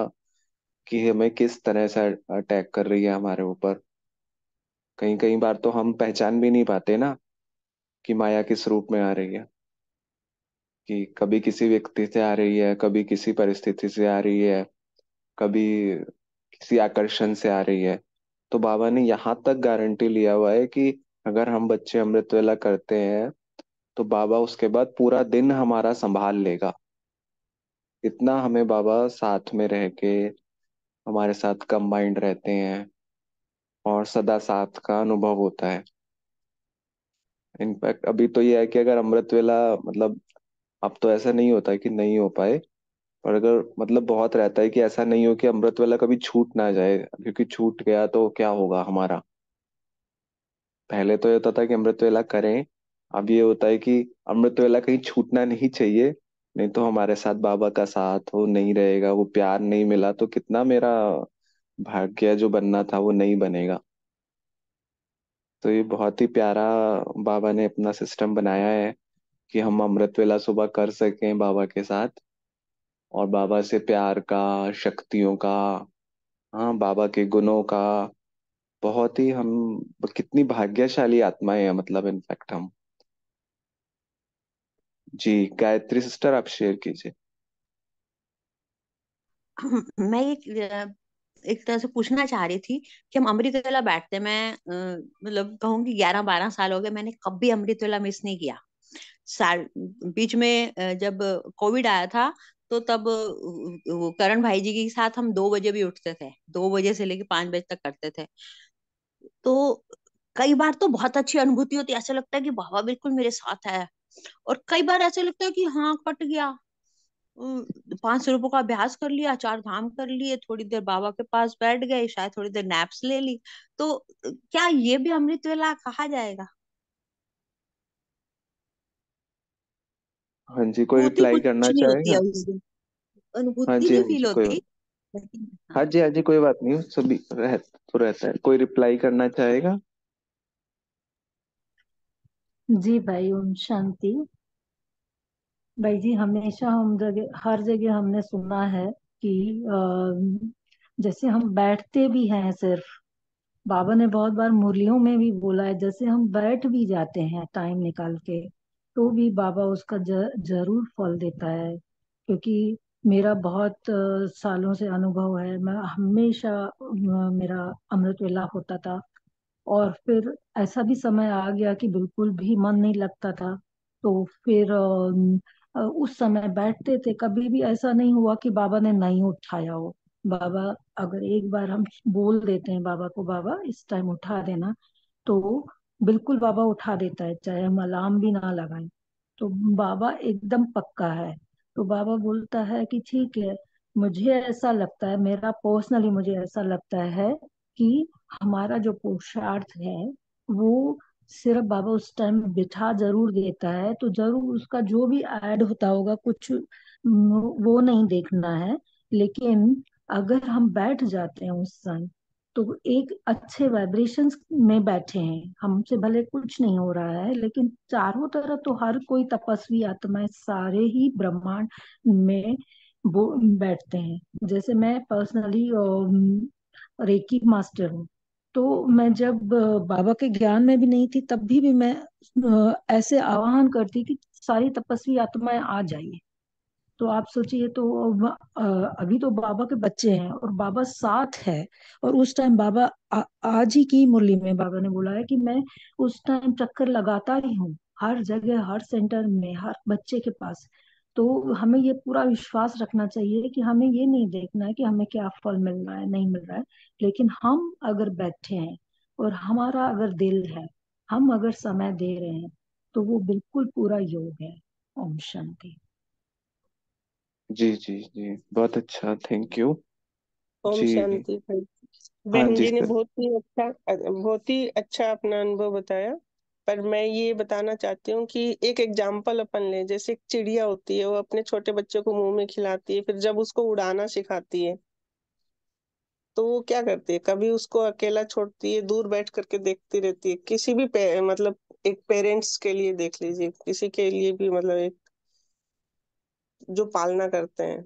कि हमें किस तरह से अटैक कर रही है हमारे ऊपर। कहीं कहीं बार तो हम पहचान भी नहीं पाते ना कि माया किस रूप में आ रही है, कि कभी किसी व्यक्ति से आ रही है, कभी किसी परिस्थिति से आ रही है, कभी किसी आकर्षण से आ रही है। तो बाबा ने यहाँ तक गारंटी लिया हुआ है कि अगर हम बच्चे अमृत वेला करते हैं तो बाबा उसके बाद पूरा दिन हमारा संभाल लेगा। इतना हमें बाबा साथ में रह के हमारे साथ कंबाइंड रहते हैं और सदा साथ का अनुभव होता है। इनफैक्ट अभी तो ये है कि अगर अमृत वेला मतलब अब तो ऐसा नहीं होता है कि नहीं हो पाए, पर अगर मतलब बहुत रहता है कि ऐसा नहीं हो कि अमृत वेला कभी छूट ना जाए, क्योंकि छूट गया तो क्या होगा हमारा। पहले तो ये होता था कि अमृत वेला करें, अब ये होता है कि अमृत वेला कहीं छूटना नहीं चाहिए, नहीं तो हमारे साथ बाबा का साथ वो नहीं रहेगा, वो प्यार नहीं मिला तो कितना मेरा भाग्य जो बनना था वो नहीं बनेगा। तो ये बहुत ही प्यारा बाबा ने अपना सिस्टम बनाया है कि हम अमृत वेला सुबह कर सकें बाबा के साथ, और बाबा से प्यार का, शक्तियों का, हाँ बाबा के गुणों का, बहुत ही हम कितनी भाग्यशाली आत्माएं हैं मतलब इनफैक्ट हम। जी, गायत्री सिस्टर आप शेयर कीजिए। मैं एक तरह से पूछना चाह रही थी कि हम अमृत वेला बैठते हैं। मैं मतलब कहूँगी 11-12 साल हो गए, मैंने कभी अमृत वेला मिस नहीं किया। साल बीच में जब कोविड आया था, तो तब वो करण भाई जी के साथ हम 2 बजे भी उठते थे, 2 बजे से लेके 5 बजे तक करते थे। तो कई बार तो बहुत अच्छी अनुभूति होती है, ऐसा लगता है कि बाबा बिल्कुल मेरे साथ है। और कई बार ऐसा लगता है कि हाँ कट गया, 5 स्वरूपों का अभ्यास कर लिया, 4 धाम कर लिए, थोड़ी देर बाबा के पास बैठ गए, शायद थोड़ी देर नैप्स ले ली। तो क्या ये भी अमृत वेला कहा जाएगा? हाँ जी, कोई अनुभूति रिप्लाई कुछ करना नहीं होती है चाहेगा? उस दिन, हाँ अनुभूति जी, नहीं हाँ फील जी, कोई होती, बात। लेकिन हाँ हाँ। जी, हाँ जी, कोई बात नहीं, सभी तो रहता है। कोई रिप्लाई करना चाहेगा? जी भाई, ओम शांति। भाई जी, हमेशा हम जगह हर जगह हमने सुना है कि जैसे हम बैठते भी हैं सिर्फ, बाबा ने बहुत बार मुरलियों में भी बोला है, जैसे हम बैठ भी जाते हैं टाइम निकाल के, तो भी बाबा उसका जरूर फल देता है। क्योंकि मेरा बहुत सालों से अनुभव है, मैं हमेशा मेरा अमृत वेला होता था। और फिर ऐसा भी समय आ गया कि बिल्कुल भी मन नहीं लगता था, तो फिर उस समय बैठते थे, कभी भी ऐसा नहीं हुआ कि बाबा ने नहीं उठाया हो। बाबा, अगर एक बार हम बोल देते हैं बाबा को, बाबा इस टाइम उठा देना, तो बिल्कुल बाबा उठा देता है, चाहे हम अलार्म भी ना लगाएं। तो बाबा एकदम पक्का है। तो बाबा बोलता है कि ठीक है, मुझे ऐसा लगता है, मेरा पर्सनली मुझे ऐसा लगता है कि हमारा जो पुरुषार्थ है वो सिर्फ बाबा उस टाइम बिठा जरूर देता है, तो जरूर उसका जो भी ऐड होता होगा कुछ वो नहीं देखना है। लेकिन अगर हम बैठ जाते हैं उस समय, तो एक अच्छे वाइब्रेशंस में बैठे हैं, हमसे भले कुछ नहीं हो रहा है, लेकिन चारों तरफ तो हर कोई तपस्वी आत्माएं सारे ही ब्रह्मांड में वो बैठते हैं। जैसे मैं पर्सनली रेकी मास्टर हूँ। तो मैं जब बाबा के ज्ञान में भी नहीं थी, तब भी मैं ऐसे आह्वान करती कि सारी तपस्वी आत्माएं आ जाइए। तो आप सोचिए, तो अभी तो बाबा के बच्चे हैं और बाबा साथ है। और उस टाइम बाबा आज ही की मुरली में बाबा ने बोला है कि मैं उस टाइम चक्कर लगाता ही हूँ, हर जगह, हर सेंटर में, हर बच्चे के पास। तो हमें ये पूरा विश्वास रखना चाहिए कि हमें ये नहीं देखना है कि हमें क्या फल मिल रहा है, नहीं मिल रहा है, लेकिन हम अगर बैठे हैं और हमारा अगर दिल है, हम अगर समय दे रहे हैं, तो वो बिल्कुल पूरा योग है। ओम शांति। जी जी जी, बहुत अच्छा, थैंक यू। ओम जी। शांति भाई। हाँ बहन जी जी ने सर। बहुत ही अच्छा अपना अनुभव बताया। पर मैं ये बताना चाहती हूँ कि एक एग्जाम्पल अपन ले, जैसे एक चिड़िया होती है, वो अपने छोटे बच्चों को मुंह में खिलाती है, फिर जब उसको उड़ाना सिखाती है तो वो क्या करती है, कभी उसको अकेला छोड़ती है, दूर बैठ करके देखती रहती है। किसी भी मतलब एक पेरेंट्स के लिए देख लीजिए, किसी के लिए भी, मतलब एक जो पालना करते हैं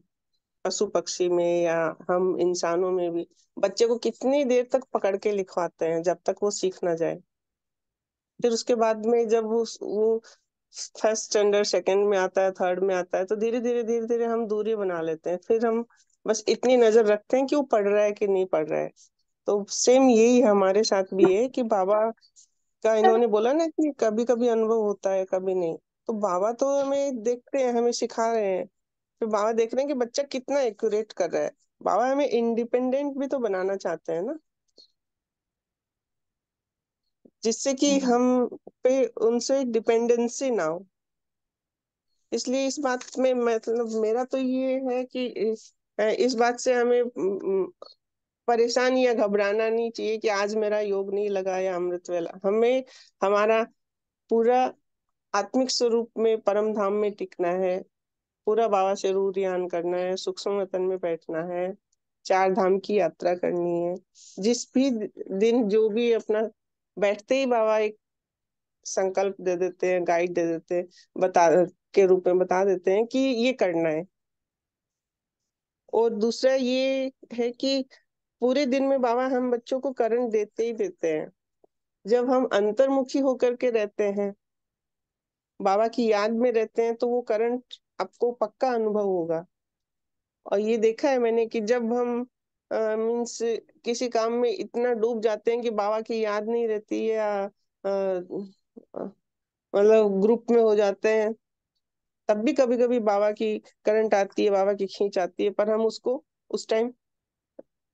पशु पक्षी में या हम इंसानों में भी, बच्चे को कितनी देर तक पकड़ के लिखवाते हैं जब तक वो सीख ना जाए। फिर उसके बाद में जब वो फर्स्ट स्टैंडर्ड, सेकंड में आता है, थर्ड में आता है, तो धीरे धीरे हम दूरी बना लेते हैं। फिर हम बस इतनी नजर रखते हैं कि वो पढ़ रहा है कि नहीं पढ़ रहा है। तो सेम यही हमारे साथ भी है कि बाबा का इन्होंने बोला ना कि कभी कभी अनुभव होता है, कभी नहीं। तो बाबा तो हमें देखते हैं, हमें सिखा रहे हैं, फिर बाबा देख रहे हैं कि बच्चा कितना एक्यूरेट कर रहा है। बाबा हमें इंडिपेंडेंट भी तो बनाना चाहते हैं ना, जिससे कि हम पे उनसे डिपेंडेंसी ना हो। इसलिए इस बात में मतलब मेरा तो ये है कि इस बात से हमें परेशान या घबराना नहीं चाहिए कि आज मेरा योग नहीं लगा या अमृत वेला। हमें हमारा पूरा आत्मिक स्वरूप में परम धाम में टिकना है, पूरा बाबा से रूह ध्यान करना है, सूक्ष्म वतन में बैठना है, चार धाम की यात्रा करनी है। जिस भी दिन जो भी अपना बैठते ही बाबा एक संकल्प दे देते हैं, गाइड दे देते हैं, बता के रूप में बता देते हैं कि ये करना है। और दूसरा ये है कि पूरे दिन में बाबा हम बच्चों को करंट देते ही देते हैं। जब हम अंतर्मुखी होकर के रहते हैं, बाबा की याद में रहते हैं, तो वो करंट आपको पक्का अनुभव होगा। और ये देखा है मैंने कि जब हम मीन्स किसी काम में इतना डूब जाते हैं कि बाबा की याद नहीं रहती है, या मतलब ग्रुप में हो जाते हैं, तब भी कभी कभी बाबा की करंट आती है, बाबा की खींच आती है, पर हम उसको उस टाइम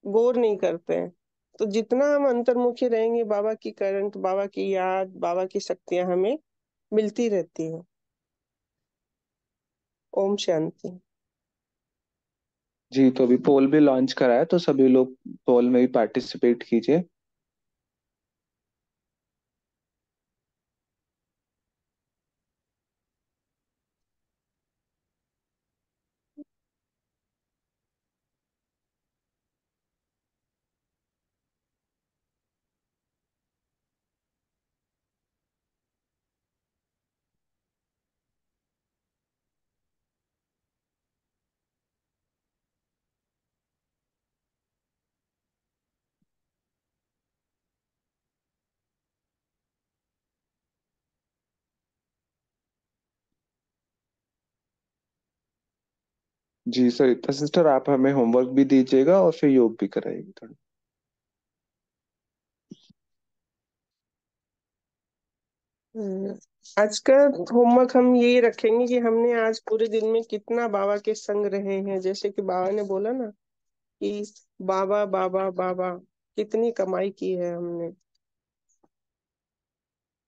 गौर नहीं करते हैं। तो जितना हम अंतर्मुखी रहेंगे, बाबा की करंट, बाबा की याद, बाबा की शक्तियां हमें मिलती रहती है। ओम शांति। जी, तो अभी पोल भी लॉन्च करा है, तो सभी लोग पोल में भी पार्टिसिपेट कीजिए। जी सरिता सिस्टर, आप हमें होमवर्क भी दीजिएगा और फिर योग भी कराइएगा थोड़ा। हम्म, आज का होमवर्क हम यही रखेंगे कि हमने आज पूरे दिन में कितना बाबा के संग रहे हैं। जैसे कि बाबा ने बोला ना कि बाबा बाबा बाबा, कितनी कमाई की है हमने।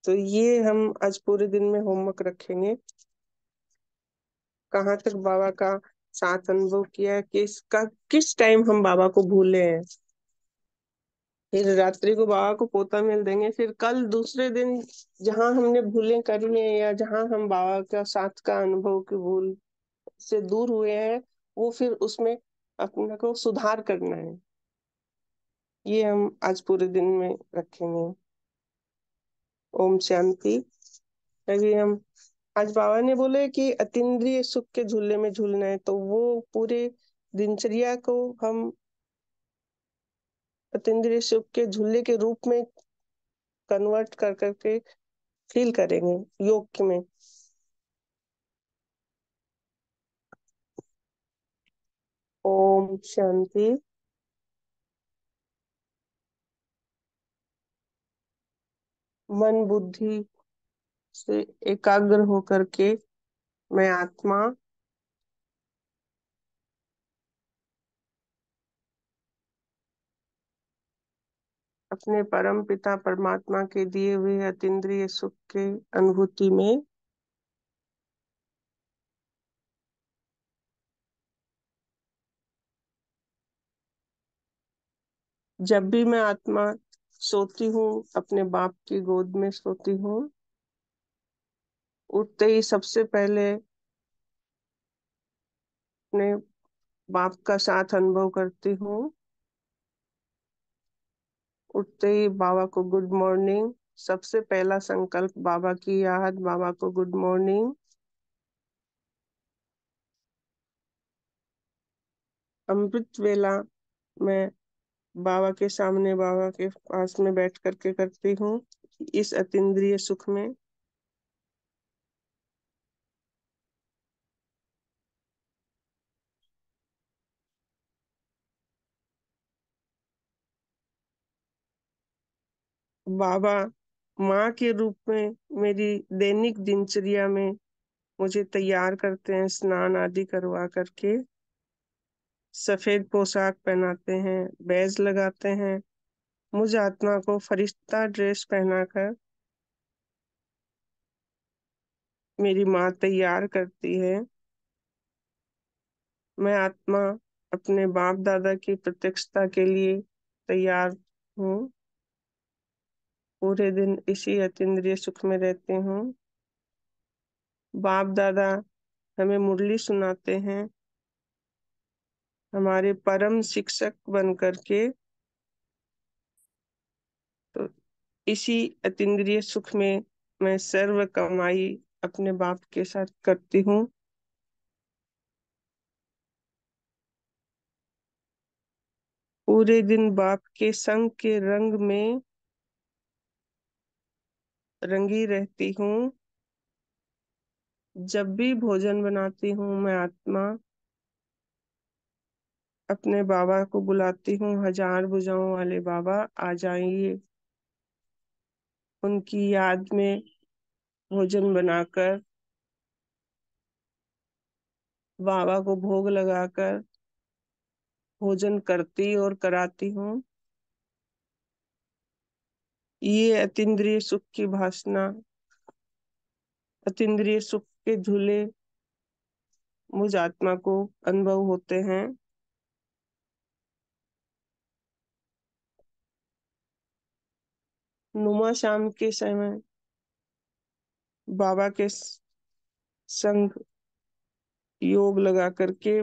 तो ये हम आज पूरे दिन में होमवर्क रखेंगे, कहाँ तक बाबा का साथ अनुभव किया है, किस टाइम हम बाबा को भूले हैं। फिर रात्रि को बाबा को पोता मेल देंगे, फिर कल दूसरे दिन जहाँ हमने भूलें करी हैं या जहाँ हम बाबा का साथ का अनुभव की भूल से दूर हुए हैं, वो फिर उसमें अपने को सुधार करना है। ये हम आज पूरे दिन में रखेंगे। ओम शांति। अभी हम आज बाबा ने बोले कि अतीन्द्रिय सुख के झूले में झूलना है, तो वो पूरे दिनचर्या को हम अतीन्द्रिय सुख के झूले के रूप में कन्वर्ट कर करके फील करेंगे योग में। ओम शांति। मन बुद्धि से एकाग्र होकर के मैं आत्मा अपने परम पिता परमात्मा के दिए हुए अतीन्द्रिय सुख के अनुभूति में जब भी मैं आत्मा सोती हूँ, अपने बाप की गोद में सोती हूँ, उठते ही सबसे पहले अपने बाप का साथ अनुभव करती हूँ। उठते ही बाबा को गुड मॉर्निंग, सबसे पहला संकल्प बाबा की याद, बाबा को गुड मॉर्निंग। अमृत वेला मैं बाबा के सामने, बाबा के पास में बैठ करके करती हूँ इस अतीन्द्रिय सुख में। बाबा माँ के रूप में मेरी दैनिक दिनचर्या में मुझे तैयार करते हैं, स्नान आदि करवा करके सफेद पोशाक पहनाते हैं, बैज लगाते हैं। मुझ आत्मा को फरिश्ता ड्रेस पहनाकर मेरी माँ तैयार करती है। मैं आत्मा अपने बाप दादा की प्रत्यक्षता के लिए तैयार हूँ। पूरे दिन इसी अतीन्द्रिय सुख में रहती हूँ। बाप दादा हमें मुरली सुनाते हैं, हमारे परम शिक्षक बन करके। तो इसी अतीन्द्रिय सुख में मैं सर्व कमाई अपने बाप के साथ करती हूँ। पूरे दिन बाप के संग के रंग में रंगी रहती हूँ। जब भी भोजन बनाती हूँ, मैं आत्मा अपने बाबा को बुलाती हूँ, हजार भुजाओं वाले बाबा आ जाइए। उनकी याद में भोजन बनाकर बाबा को भोग लगाकर भोजन करती और कराती हूँ। ये अतीन्द्रिय सुख की भासना, अतीन्द्रिय सुख के झूले मुझ आत्मा को अनुभव होते हैं। नुमा शाम के समय बाबा के संग योग लगा करके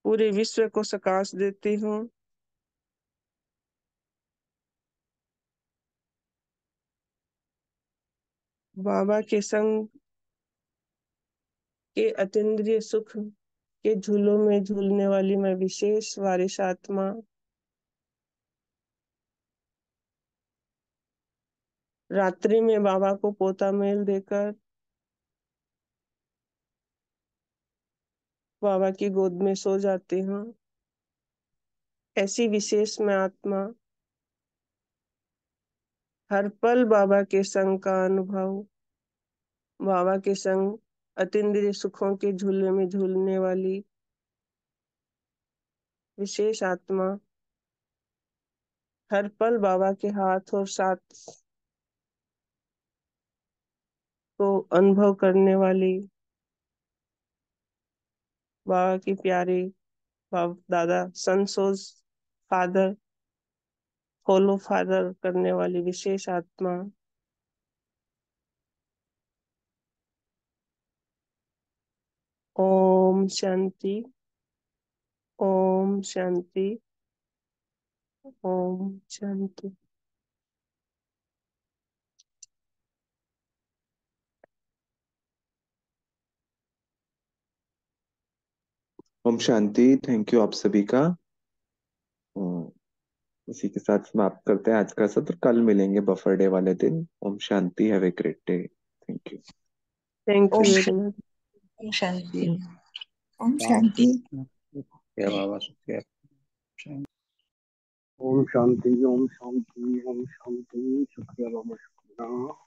पूरे विश्व को प्रकाश देती हूँ। बाबा के संग के अतीन्द्रिय सुख के झूलों में झूलने वाली मैं विशेष वारिश आत्मा रात्रि में बाबा को पोता मेल देकर बाबा की गोद में सो जाती हूँ। ऐसी विशेष मैं आत्मा हर पल बाबा के संग का अनुभव, बाबा के संग अतीन्द्रिय सुखों के झूले में झूलने वाली विशेष आत्मा, हर पल बाबा के हाथ और साथ को अनुभव करने वाली, बाबा की प्यारी बाबा दादा सनसोज फादर फॉलो फादर करने वाली विशेष आत्मा, ओम शांति, ओम शांति, ओम शांति। ओम शांति। थैंक यू आप सभी का। इसी के साथ समाप्त करते हैं आज का सत्र। कल मिलेंगे बफर डे वाले दिन। ओम शांति। Have a great day. Thank you. Thank ओम यू वेरी मच। ओम शांति। ओम शांति। जय बाबा सत्य। ओम शांति, ओम शांति, ओम शांति। शुक्रिया बाबा, शुक्रिया।